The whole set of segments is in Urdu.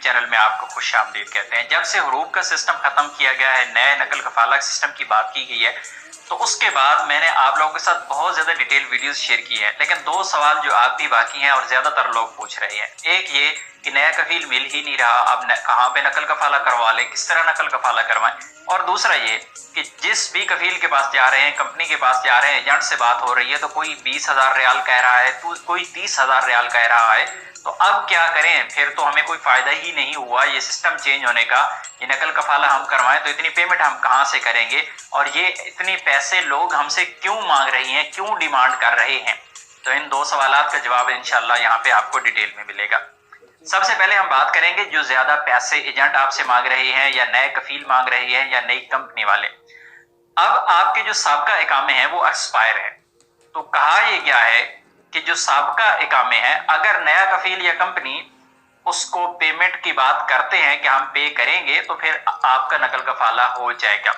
چینل میں آپ کو خوش آمدید کہتے ہیں۔ جب سے حروف کا سسٹم ختم کیا گیا ہے، نئے نقل کفالہ سسٹم کی بات کی گئی ہے، تو اس کے بعد میں نے آپ لوگوں کے ساتھ بہت زیادہ ڈیٹیل ویڈیوز شیئر کی ہیں، لیکن دو سوال جو آپ بھی باقی ہیں اور زیادہ تر لوگ پوچھ رہے ہیں۔ ایک یہ کہ نیا کفیل مل ہی نہیں رہا، اب کہاں پہ نقل کفالہ کروا لیں، کس طرح نقل کفالہ کروائیں، اور دوسرا یہ کہ جس بھی کفیل کے پاس جا رہے ہیں، کمپنی کے پاس جا رہے ہیں، ایجنٹ سے بات ہو رہی ہے تو کوئی 20,000 ریال کہہ رہا ہے، تو کوئی 30,000 ریال کہہ رہا ہے، تو اب کیا کریں؟ پھر تو ہمیں کوئی فائدہ ہی نہیں ہوا یہ سسٹم چینج ہونے کا۔ یہ نقل کفالہ ہم کروائیں تو اتنی پیمنٹ ہم کہاں سے کریں گے، اور یہ اتنے پیسے لوگ ہم سے کیوں مانگ رہی ہیں، کیوں ڈیمانڈ کر رہے ہیں؟ تو ان دو سوالات کا جواب انشاءاللہ یہاں پہ آپ کو ڈیٹیل میں ملے گا۔ سب سے پہلے ہم بات کریں گے جو زیادہ پیسے ایجنٹ آپ سے مانگ رہے ہیں، یا نئے کفیل مانگ رہے ہیں، یا نئی کمپنی والے۔ اب آپ کے جو سابقہ اقامے ہیں وہ ایکسپائر ہیں، تو کہا یہ گیا ہے کہ جو سابقہ اقامے ہیں، اگر نیا کفیل یا کمپنی اس کو پیمنٹ کی بات کرتے ہیں کہ ہم پے کریں گے، تو پھر آپ کا نقل کفالہ ہو جائے گا۔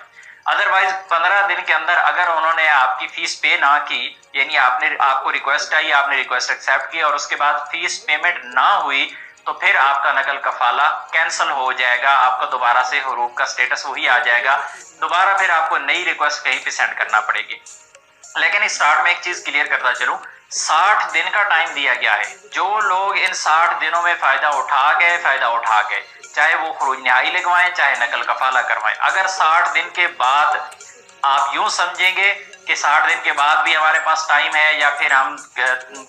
ادروائز 15 دن کے اندر اگر انہوں نے آپ کی فیس پے نہ کی، یعنی آپ کو ریکویسٹ آئی، آپ نے ریکویسٹ ایکسیپٹ کی اور اس کے بعد فیس پیمنٹ نہ ہوئی، تو پھر آپ کا نقل کفالہ کینسل ہو جائے گا، آپ کو دوبارہ سے حروف کا سٹیٹس وہی آ جائے گا، دوبارہ پھر آپ کو نئی ریکویسٹ کہیں پہ سینڈ کرنا پڑے گی۔ لیکن اسٹارٹ میں ایک چیز کلیئر کرتا چلوں، 60 دن کا ٹائم دیا گیا ہے۔ جو لوگ ان 60 دنوں میں فائدہ اٹھا گئے، چاہے وہ خروج نہائی لگوائیں، چاہے نقل کفالہ کروائیں، اگر 60 دن کے بعد آپ یوں سمجھیں گے کہ 60 دن کے بعد بھی ہمارے پاس ٹائم ہے یا پھر ہم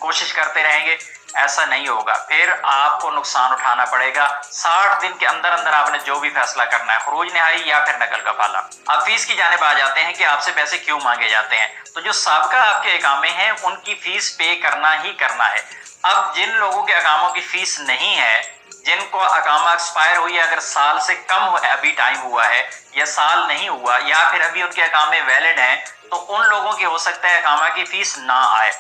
کوشش کرتے رہیں گے، ایسا نہیں ہوگا، پھر آپ کو نقصان اٹھانا پڑے گا۔ 60 دن کے اندر اندر آپ نے جو بھی فیصلہ کرنا ہے، خروج نہائی یا پھر نقل کفالہ۔ اب فیس کی جانب آ جاتے ہیں کہ آپ سے پیسے کیوں مانگے جاتے ہیں۔ تو جو سابقہ آپ کے اقامے ہیں ان کی فیس پے کرنا ہی کرنا ہے۔ اب جن لوگوں کے اقاموں کی فیس نہیں ہے، جن کو اقامہ ایکسپائر ہوئی ہے، اگر سال سے کم ابھی ٹائم ہوا ہے یا سال نہیں ہوا، یا پھر ابھی ان کے اقامے ویلڈ ہیں، تو ان لوگوں کی ہو سکتا ہے اقامہ کی فیس نہ آئے۔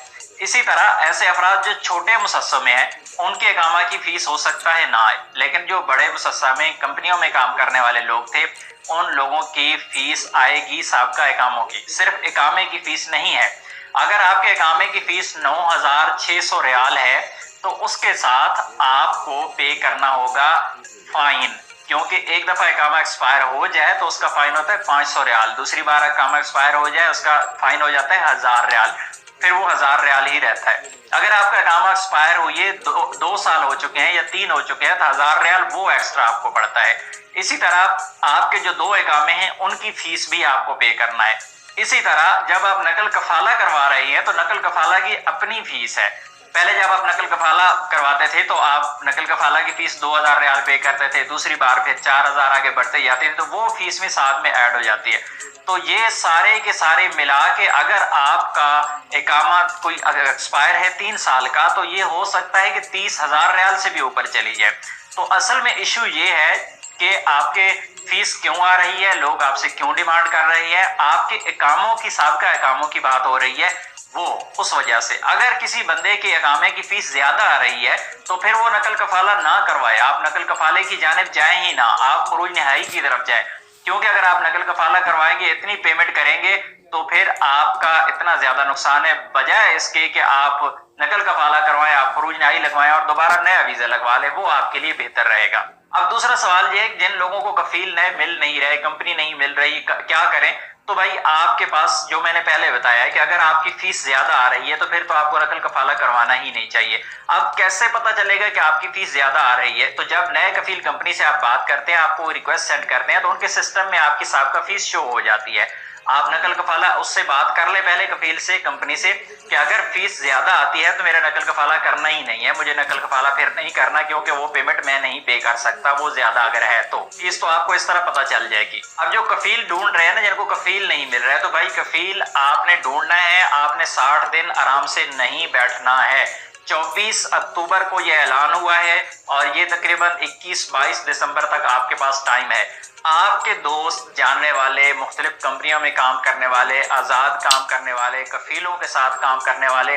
اسی طرح ایسے افراد جو چھوٹے مصصہ میں ہیں، ان کے اقامہ کی فیس ہو سکتا ہے نہ آئے، لیکن جو بڑے مصصہ میں کمپنیوں میں کام کرنے والے لوگ تھے، ان لوگوں کی فیس آئے گی سابقہ اقاموں کی، صرف اقامے کی فیس نہیں ہے۔ اگر آپ کے اقامے کی فیس 9,600 ریال ہے تو اس کے ساتھ آپ کو پے کرنا ہوگا فائن، کیونکہ ایک دفعہ اقامہ ایکسپائر ہو جائے تو اس کا فائن ہوتا ہے 500 ریال، دوسری بار اقامہ ایکسپائر ہو جائے اس کا فائن ہو جاتا ہے 1000 ریال، پھر وہ 1000 ریال ہی رہتا ہے۔ اگر آپ کا اقامہ ایکسپائر ہوئے 2 سال ہو چکے ہیں یا 3 ہو چکے ہیں تو 1000 ریال وہ ایکسٹرا آپ کو پڑتا ہے۔ اسی طرح آپ کے جو 2 اقامے ہیں ان کی فیس بھی آپ کو پے کرنا ہے۔ اسی طرح جب آپ نقل کفالہ کروا رہے ہیں تو نقل کفالہ کی اپنی فیس ہے۔ پہلے جب آپ نقل کفالہ کرواتے تھے تو آپ نقل کفالہ کی فیس 2000 ریال پے کرتے تھے، دوسری بار پھر 4000 آگے بڑھتے جاتے ہیں، تو وہ فیس میں ساتھ میں ایڈ ہو جاتی ہے۔ تو یہ سارے کے سارے ملا کے اگر آپ کا اقامہ کوئی اگر ایکسپائر ہے 3 سال کا، تو یہ ہو سکتا ہے کہ 30,000 ریال سے بھی اوپر چلی جائے۔ تو اصل میں ایشو یہ ہے کہ آپ کے فیس کیوں آ رہی ہے، لوگ آپ سے کیوں ڈیمانڈ کر رہے ہیں، آپ کے اقاموں کی سابقہ اقاموں کی بات ہو رہی ہے، وہ اس وجہ سے۔ اگر کسی بندے کے اقامے کی فیس زیادہ آ رہی ہے تو پھر وہ نقل کفالہ نہ کروائے، آپ نقل کفالے کی جانب جائیں ہی نہ، آپ خروج نہائی کی طرف جائیں، کیونکہ اگر آپ نقل کفالہ کروائیں گے، اتنی پیمنٹ کریں گے تو پھر آپ کا اتنا زیادہ نقصان ہے، بجائے اس کے کہ آپ نقل کفالہ کروائیں، آپ خروج نہائی لگوائیں اور دوبارہ نیا ویزا لگوا لیں، وہ آپ کے لیے بہتر رہے گا۔ اب دوسرا سوال یہ ہے کہ جن لوگوں کو کفیل نئے مل نہیں رہے، کمپنی نہیں مل رہی، کیا کریں؟ تو بھائی آپ کے پاس جو میں نے پہلے بتایا ہے کہ اگر آپ کی فیس زیادہ آ رہی ہے تو پھر تو آپ کو نقل کفالہ کروانا ہی نہیں چاہیے۔ اب کیسے پتہ چلے گا کہ آپ کی فیس زیادہ آ رہی ہے؟ تو جب نئے کفیل کمپنی سے آپ بات کرتے ہیں، آپ کو ریکویسٹ سینڈ کرتے ہیں، تو ان کے سسٹم میں آپ کی سابقہ فیس شو ہو جاتی ہے۔ آپ نقل کفالہ اس سے بات کر لیں پہلے کفیل سے، کمپنی سے، کہ اگر فیس زیادہ آتی ہے تو میرا نقل کفالہ کرنا ہی نہیں ہے، مجھے نقل کفالہ پھر نہیں کرنا، کیونکہ وہ پیمنٹ میں نہیں پے کر سکتا، وہ زیادہ اگر ہے تو فیس تو آپ کو اس طرح پتہ چل جائے گی۔ اب جو کفیل ڈھونڈ رہے ہیں نا، جن کو کفیل نہیں مل رہا ہے، تو بھائی کفیل آپ نے ڈھونڈنا ہے، آپ نے 60 دن آرام سے نہیں بیٹھنا ہے۔ 24 اکتوبر کو یہ اعلان ہوا ہے اور یہ تقریباً 21-22 دسمبر تک آپ کے پاس ٹائم ہے۔ آپ کے دوست، جاننے والے، مختلف کمپنیوں میں کام کرنے والے، آزاد کام کرنے والے، کفیلوں کے ساتھ کام کرنے والے،